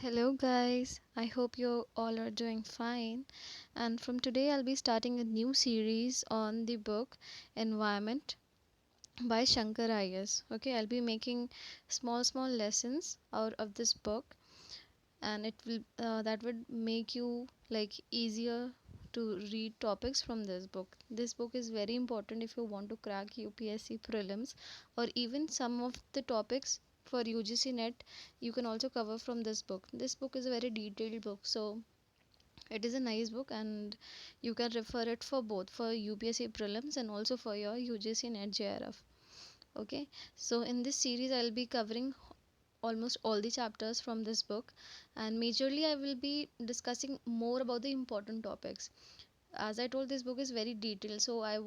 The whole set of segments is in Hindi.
Hello, guys. I hope you all are doing fine. And from today, I'll be starting a new series on the book Environment by Shankar Ayers. Okay, I'll be making small lessons out of this book, and it will that would make you like easier to read topics from this book. This book is very important if you want to crack UPSC prelims or even some of the topics for UGC net you can also cover from this book. This book is a very detailed book, so it is a nice book and you can refer it for both for UPSC prelims and also for your UGC net JRF. Okay, so in this series I'll be covering almost all the chapters from this book, and majorly I will be discussing more about the important topics. As I told, this book is very detailed, so I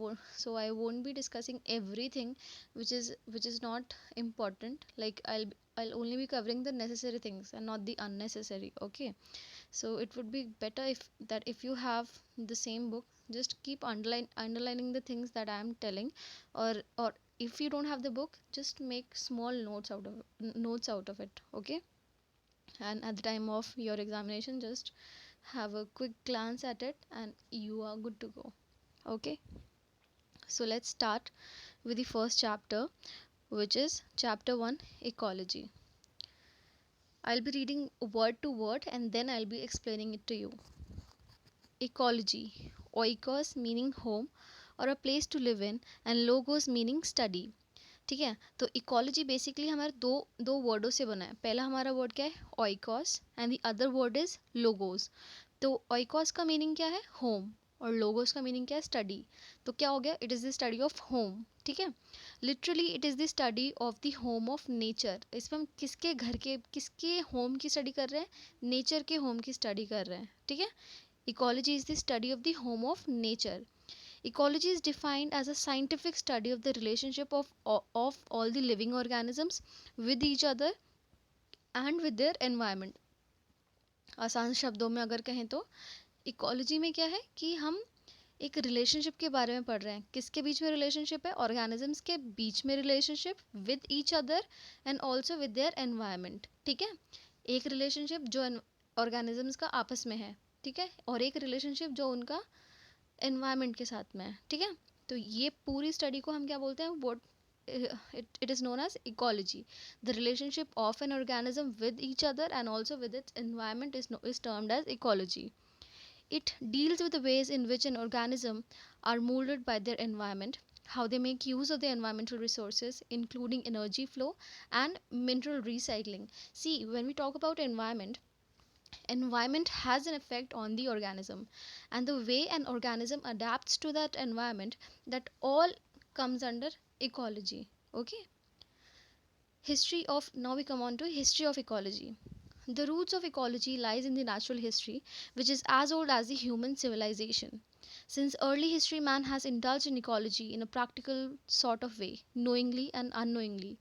won't be discussing everything which is not important. Like I'll only be covering the necessary things and not the unnecessary. Okay, so it would be better if you have the same book, just keep underlining the things that I am telling, or if you don't have the book, just make small notes out of it. Okay, and at the time of your examination, just have a quick glance at it and you are good to go. Okay, so let's start with the first chapter, which is chapter 1, ecology. I'll be reading word to word and then I'll be explaining it to you. Ecology. Oikos meaning home or a place to live in, and logos meaning study. ठीक है, तो इकोलॉजी बेसिकली हमारे दो दो वर्डों से बना है. पहला हमारा वर्ड क्या है, oikos, and the other word is logos. तो ऑइकॉस का मीनिंग क्या है, होम, और लोगोस का मीनिंग क्या है, स्टडी. तो क्या हो गया, it is the study of home. ठीक है, literally it is the study of the home of nature. इसमें हम किसके घर के, किसके होम की स्टडी कर रहे हैं, नेचर के होम की स्टडी कर रहे हैं. ठीक है, ecology is the study of the home of nature. Ecology is defined as a scientific study of the relationship of all the living organisms with each other and with their environment. आसान शब्दों में अगर कहें तो इकोलॉजी में क्या है कि हम एक रिलेशनशिप के बारे में पढ़ रहे हैं. किसके बीच में रिलेशनशिप है, ऑर्गेनिजम्स के बीच में relationship with each other and also with their environment. ठीक है, एक रिलेशनशिप जो ऑर्गेनिजम्स का आपस में है, ठीक है, और एक रिलेशनशिप जो उनका एनवायरनमेंट के साथ में है. ठीक है, तो ये पूरी स्टडी को हम क्या बोलते हैं, what it is known as ecology. The relationship of an organism with each other and also with its environment is termed as ecology. It deals with the ways in which an organism are molded by their environment, how they make use of the environmental resources, including energy flow and mineral recycling. See, when we talk about environment has an effect on the organism, and the way an organism adapts to that environment, that all comes under ecology. Okay, history of, now we come on to history of ecology. The roots of ecology lies in the natural history, which is as old as the human civilization. Since early history, man has indulged in ecology in a practical sort of way, knowingly and unknowingly.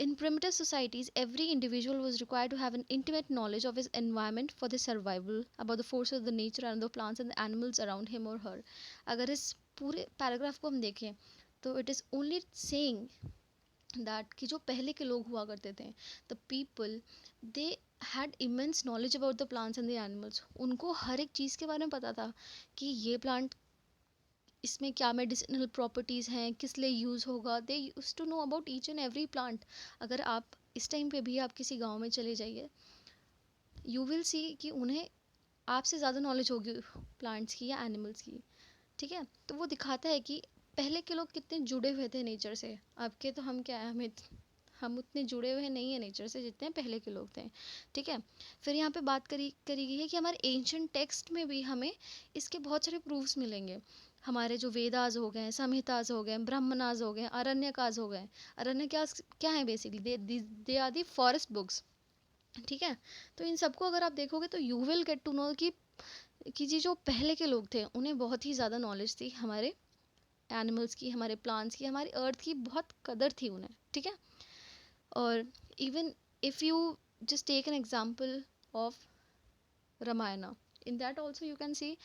In primitive societies, every individual was required to have an intimate knowledge of his environment for their survival, about the forces of the nature and the plants and the animals around him or her. अगर इस पूरे पैराग्राफ को हम देखें तो it is only saying that कि जो पहले के लोग हुआ करते थे, the people, they had immense knowledge about the plants and the animals. उनको हर एक चीज़ के बारे में पता था कि ये प्लांट, इसमें क्या मेडिसिनल प्रॉपर्टीज़ हैं, किस लिए यूज़ होगा. They use to know about each and every plant. अगर आप इस टाइम पे भी आप किसी गांव में चले जाइए, यू विल सी कि उन्हें आपसे ज़्यादा नॉलेज होगी प्लांट्स की या एनिमल्स की. ठीक है, तो वो दिखाता है कि पहले के लोग कितने जुड़े हुए थे नेचर से. अब के तो हम क्या है, हम उतने जुड़े हुए नहीं हैं नेचर से जितने पहले के लोग थे. ठीक है, फिर यहाँ पे बात करी गई है कि हमारे एंशंट टेक्स्ट में भी हमें इसके बहुत सारे प्रूफ्स मिलेंगे. हमारे जो वेदास हो गए, संहिताज हो गए, ब्रह्मनाज हो गए, अरण्यकाज हो गए. अरण्य क्या क्या है basically, they are the forest books. ठीक है, तो इन सबको अगर आप देखोगे तो you will get to know कि जी जो पहले के लोग थे उन्हें बहुत ही ज़्यादा नॉलेज थी हमारे एनिमल्स की, हमारे प्लांट्स की, हमारी अर्थ की बहुत कदर थी उन्हें. ठीक है, और even if you just take an example of Ramayana, in that also you can see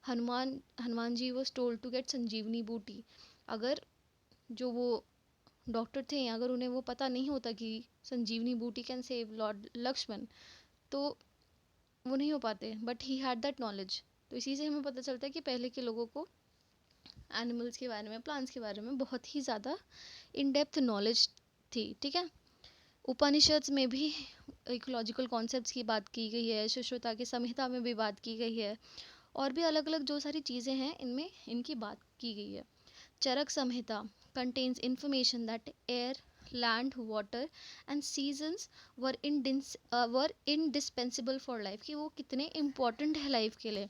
Hanuman ji was told to get Sanjeevani booti. अगर जो वो डॉक्टर थे, अगर उन्हें वो पता नहीं होता कि संजीवनी बूटी कैन सेव लॉर्ड लक्ष्मण, तो वो नहीं हो पाते, but he had that knowledge. तो इसी से हमें पता चलता है कि पहले के लोगों को एनिमल्स के बारे में, प्लांट्स के बारे में बहुत ही ज़्यादा इन डेप्थ नॉलेज थी, ठीक है। उपनिषद में भी इकोलॉजिकल कॉन्सेप्ट्स की बात की गई है, सुश्रुता की संहिता में भी बात की गई है, और भी अलग अलग जो सारी चीज़ें हैं इनमें इनकी बात की गई है। चरक संहिता contains information that air, land, water and seasons were indispensable for life, कि वो कितने important है लाइफ के लिए,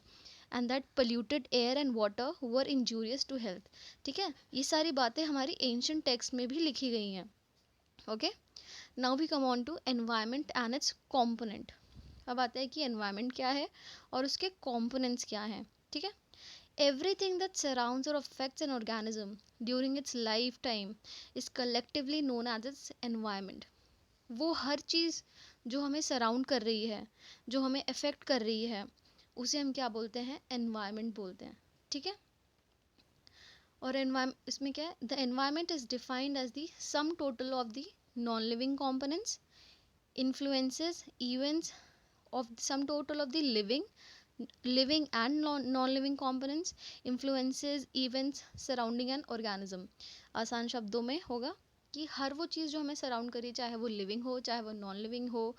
and that polluted air and water were injurious to health। ठीक है, ये सारी बातें हमारी ancient text में भी लिखी गई हैं। Okay, now we come on to environment and its component. अब आता है कि एनवायरनमेंट क्या है और उसके कॉम्पोनेंट्स क्या हैं, ठीक है। Everything that surrounds or affects an organism during its lifetime is collectively known as its environment। वो हर चीज़ जो हमें सराउंड कर रही है, जो हमें अफेक्ट कर रही है, उसे हम क्या बोलते हैं, एनवायरनमेंट बोलते हैं, ठीक है। और एनवायरनमेंट इसमें क्या है, the environment is defined as the sum total of the non living components, influences, events of sum total of the living and non-living components, influences, events surrounding an organism। आसान शब्दों में होगा कि हर वो चीज़ जो हमें सराउंड करी, चाहे वो लिविंग हो चाहे वो नॉन लिविंग हो,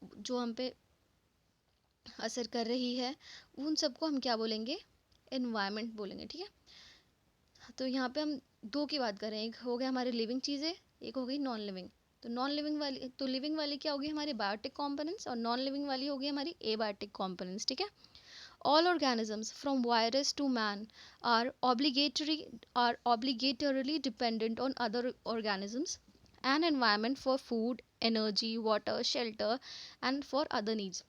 जो हम पे असर कर रही है, उन सबको हम क्या बोलेंगे, एनवायरनमेंट बोलेंगे, ठीक है। तो यहाँ पे हम दो की बात कर रहे हैं, एक हो गया हमारी लिविंग चीज़ें, एक हो गई नॉन लिविंग। तो नॉन लिविंग वाली, तो लिविंग वाली क्या होगी, हमारी बायोटिक कॉम्पोनेंट्स, और नॉन लिविंग वाली होगी हमारी एबायोटिक कॉम्पोनेंट्स, ठीक है। All organisms, from virus to man, are obligatorily dependent on other organisms and environment for food, energy, water, shelter, and for other needs।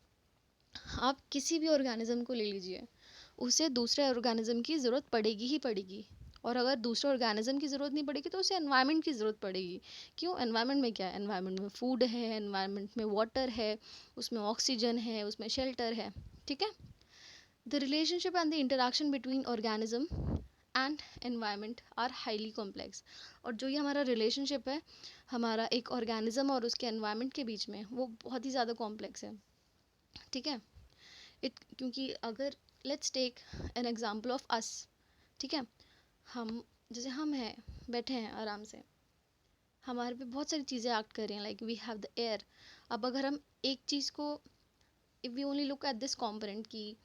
आप किसी भी ऑर्गेनिज्म को ले लीजिए, उसे दूसरे ऑर्गेनिज्म की ज़रूरत पड़ेगी ही पड़ेगी, और अगर दूसरे ऑर्गेनिज्म की ज़रूरत नहीं पड़ेगी तो उसे एनवायरनमेंट की ज़रूरत पड़ेगी। क्यों, एनवायरनमेंट में क्या है, एनवायरनमेंट में फूड है, एनवायरनमेंट में वाटर है, उसमें ऑक्सीजन है, उसमें शेल्टर है, ठीक है। The relationship and the interaction between organism and environment are highly complex। और जो ये हमारा relationship है हमारा एक organism और उसके environment के बीच में, वो बहुत ही ज़्यादा complex है, ठीक है। क्योंकि अगर let's take an example of us, ठीक है। हम जैसे हम हैं, बैठे हैं आराम से, हमारे पे बहुत सारी चीज़ें एक्ट कर रही हैं, like we have the air. अब अगर हम एक चीज़ को, if we only look at this component की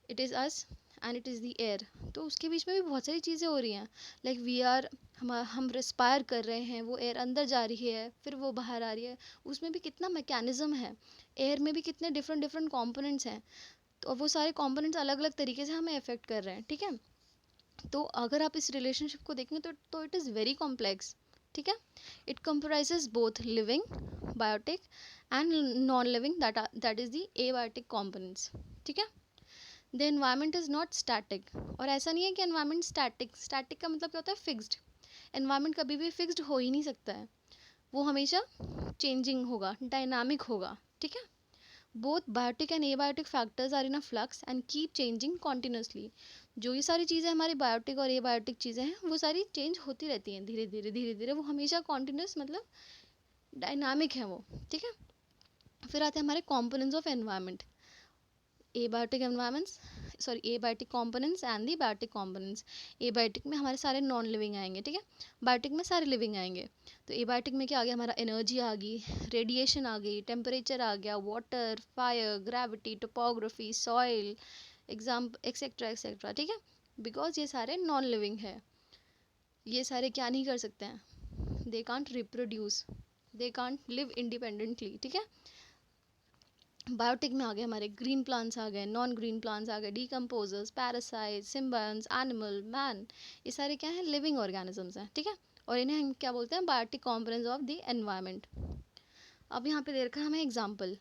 it is us and it is the air, तो उसके बीच में भी बहुत सारी चीज़ें हो रही हैं, लाइक वी आर, हम रिस्पायर कर रहे हैं, वो एयर अंदर जा रही है फिर वो बाहर आ रही है, उसमें भी कितना मैकेनिज़्म है, एयर में भी कितने डिफरेंट डिफरेंट कॉम्पोनेंट्स हैं, तो वो सारे कॉम्पोनेंट्स अलग अलग तरीके से हमें अफेक्ट कर रहे हैं, ठीक है। तो अगर आप इस रिलेशनशिप को देखेंगे तो इट इज़ वेरी कॉम्प्लेक्स, ठीक है। It comprises both living biotic and non living, that is the abiotic components, ठीक है। The environment is not static, और ऐसा नहीं है कि एनवायरनमेंट स्टैटिक का मतलब क्या होता है, फिक्स्ड। एनवायरनमेंट कभी भी फिक्स्ड हो ही नहीं सकता है, वो हमेशा चेंजिंग होगा, डायनामिक होगा, ठीक है। Both biotic and abiotic factors are in a flux and keep changing continuously. जो ये सारी चीज़ें हमारी बायोटिक और एबायोटिक चीज़ें हैं, वो सारी चेंज होती रहती हैं धीरे धीरे धीरे धीरे, वो हमेशा कॉन्टिन्यूस मतलब डायनामिक है वो, ठीक है। फिर आते हैं हमारे components of environment, abiotic environments, sorry abiotic components and the biotic components. एबायोटिक में हमारे सारे नॉन लिविंग आएंगे, ठीक है, बायोटिक में सारे लिविंग आएंगे। तो एबायोटिक में क्या आ गया, हमारा एनर्जी आ गई, रेडिएशन आ गई, टेम्परेचर आ गया, water, fire, gravity, topography, soil, exam etcetera etcetera, ठीक है। बिकॉज ये सारे नॉन लिविंग है, ये सारे क्या नहीं कर सकते हैं, they can't reproduce, they can't live independently, ठीक है। बायोटिक में आ गए हमारे ग्रीन प्लांट्स आ गए, नॉन ग्रीन प्लांट्स आ गए, डीकम्पोजर्स, पैरासाइट्स, सिम्बायंट्स, एनिमल, मैन, ये सारे क्या हैं, लिविंग ऑर्गेनिजम्स हैं, ठीक है। और इन्हें हम क्या बोलते हैं, biotic components of the environment. अब यहाँ पे दे रखा है हमें example,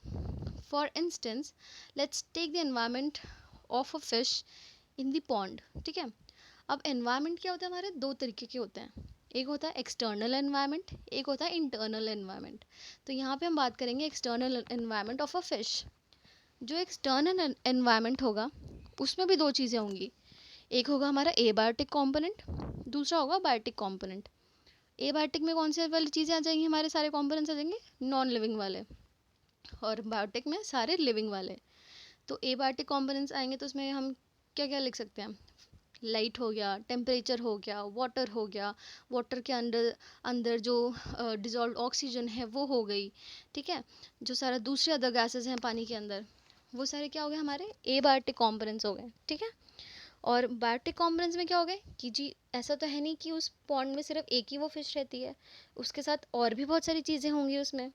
for instance let's take the environment of a fish in the pond, ठीक है। अब एनवायरनमेंट क्या होता है, हमारे दो तरीके के होते हैं, एक होता है एक्सटर्नल एनवायरनमेंट, एक होता है इंटरनल एनवायरनमेंट। तो यहाँ पे हम बात करेंगे external environment of a fish. जो एक्सटर्नल एनवायरनमेंट होगा उसमें भी दो चीज़ें होंगी, एक होगा हमारा एबायोटिक कॉम्पोनेंट, दूसरा होगा बायोटिक कॉम्पोनेंट। एबायोटिक में कौन से वाली चीज़ें आ जाएंगी, हमारे सारे कॉम्पोनेंट्स आ जाएंगे नॉन लिविंग वाले, और बायोटिक में सारे लिविंग वाले। तो एबायोटिक कंपोनेंट्स आएंगे तो उसमें हम क्या क्या लिख सकते हैं? लाइट हो गया, टेम्परेचर हो गया, वाटर हो गया, वाटर के अंदर अंदर जो डिजॉल्व ऑक्सीजन है वो हो गई, ठीक है। जो सारा दूसरे अदर गैसेस हैं पानी के अंदर, वो सारे क्या हो गए हमारे एबायोटिक कंपोनेंट्स हो गए, ठीक है। और बायोटिक कंपोनेंट्स में क्या हो गए कि जी ऐसा तो है नहीं कि उस पॉन्ड में सिर्फ एक ही वो फिश रहती है, उसके साथ और भी बहुत सारी चीज़ें होंगी उसमें,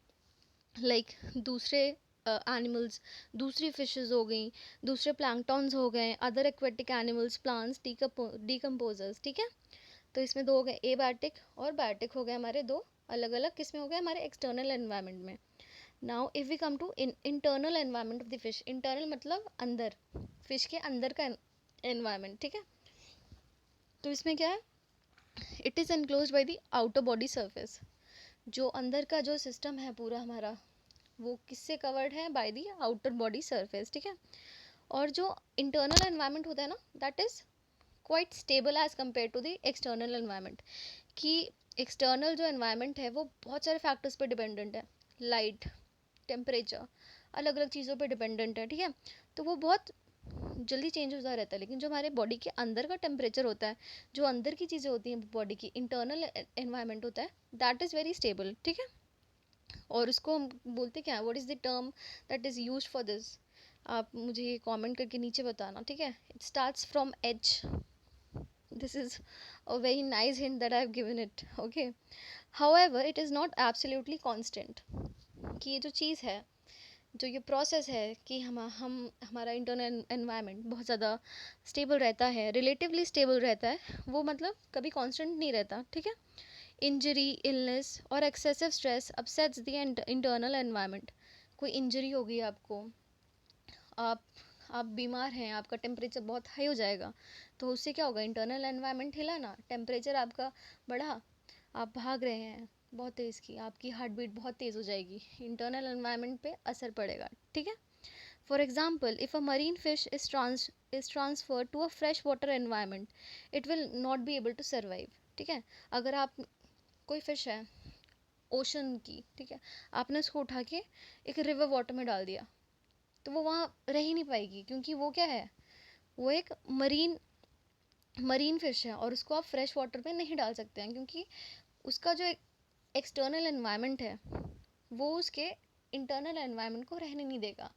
लाइक दूसरे एनिमल्स, दूसरी फिशेस हो गई, दूसरे प्लैंकटॉन्स हो गए, other aquatic animals, plants, decomposers, ठीक है। तो इसमें दो हो गए एबायोटिक, और बायोटिक हो गए हमारे दो अलग अलग, किसमें हो गए हमारे एक्सटर्नल एनवायरनमेंट में। Now if we come to internal environment of the fish, internal मतलब अंदर, फिश के अंदर का एनवायरनमेंट, ठीक है। तो इसमें क्या है, it is enclosed bye the outer body surface. जो अंदर का जो सिस्टम है पूरा हमारा, वो किससे कवर्ड है? By the outer body surface, ठीक है। और जो इंटरनल एनवायरनमेंट होता है ना, that is quite stable as compare to the external environment. कि एक्सटर्नल जो एनवायरनमेंट है वो बहुत सारे फैक्टर्स पे डिपेंडेंट है, लाइट, टेम्परेचर, अलग अलग चीज़ों पे डिपेंडेंट है, ठीक है। तो वो बहुत जल्दी चेंज होता रहता है, लेकिन जो हमारे बॉडी के अंदर का टेम्परेचर होता है, जो अंदर की चीज़ें होती हैं बॉडी की, इंटरनल एनवायरनमेंट होता है, दैट इज़ वेरी स्टेबल, ठीक है। और उसको हम बोलते क्या, what is the term that is used for this? आप मुझे ये कमेंट करके नीचे बताना, ठीक है। It starts from H, this is a very nice hint that I have given it, okay. However it is not absolutely constant. कि ये जो चीज़ है, जो ये प्रोसेस है कि हम हमारा इंटरनल एनवायरनमेंट बहुत ज़्यादा स्टेबल रहता है, रिलेटिवली स्टेबल रहता है, वो मतलब कभी कांस्टेंट नहीं रहता, ठीक है। इंजरी, इलनेस और excessive stress upsets the internal environment. कोई इंजरी हो गई आपको, आप आप बीमार हैं, आपका टेम्परेचर बहुत हाई हो जाएगा, तो उससे क्या होगा, इंटरनल एनवायरनमेंट हिला ना, टेम्परेचर आपका बढ़ा, आप भाग रहे हैं बहुत तेज़ की, आपकी हार्ट बीट बहुत तेज़ हो जाएगी, इंटरनल एनवायरनमेंट पे असर पड़ेगा, ठीक है। For example, if a marine fish is transfer to a fresh water environment, it will not be able to survive, ठीक है। अगर आप, कोई फिश है ओशन की, ठीक है, आपने उसको उठा के एक रिवर वाटर में डाल दिया, तो वो वहाँ रह ही नहीं पाएगी, क्योंकि वो क्या है, वो एक मरीन मरीन फिश है, और उसको आप फ्रेश वाटर में नहीं डाल सकते हैं, क्योंकि उसका जो एक्सटर्नल एनवायरनमेंट है वो उसके इंटरनल एनवायरनमेंट को रहने नहीं देगा,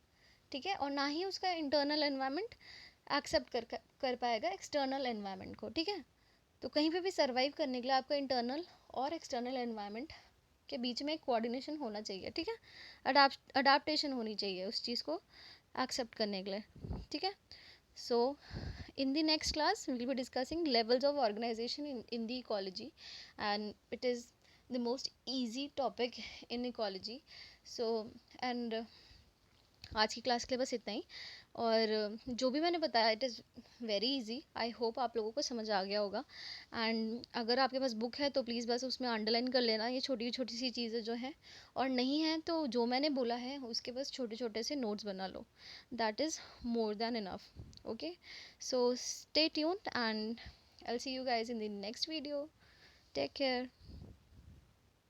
ठीक है। और ना ही उसका इंटरनल एनवायरनमेंट एक्सेप्ट कर पाएगा एक्सटर्नल एनवायरनमेंट को, ठीक है। तो कहीं पे भी सर्वाइव करने के लिए आपका इंटरनल और एक्सटर्नल एनवायरनमेंट के बीच में एक कोऑर्डिनेशन होना चाहिए, ठीक है। अडाप्टेशन होनी चाहिए उस चीज़ को एक्सेप्ट करने के लिए, ठीक है। सो in the next class we will be discussing levels of organization in the ecology, and it is the most easy topic in ecology. So and आज की क्लास के लिए बस इतना ही, और जो भी मैंने बताया it is very easy, I hope आप लोगों को समझ आ गया होगा। एंड अगर आपके पास बुक है तो प्लीज़ बस उसमें अंडरलाइन कर लेना ये छोटी छोटी सी चीज़ें जो हैं, और नहीं है तो जो मैंने बोला है उसके बस छोटे छोटे से नोट्स बना लो, that is more than enough, okay. So stay tuned and I will see you guys in the next video, take care.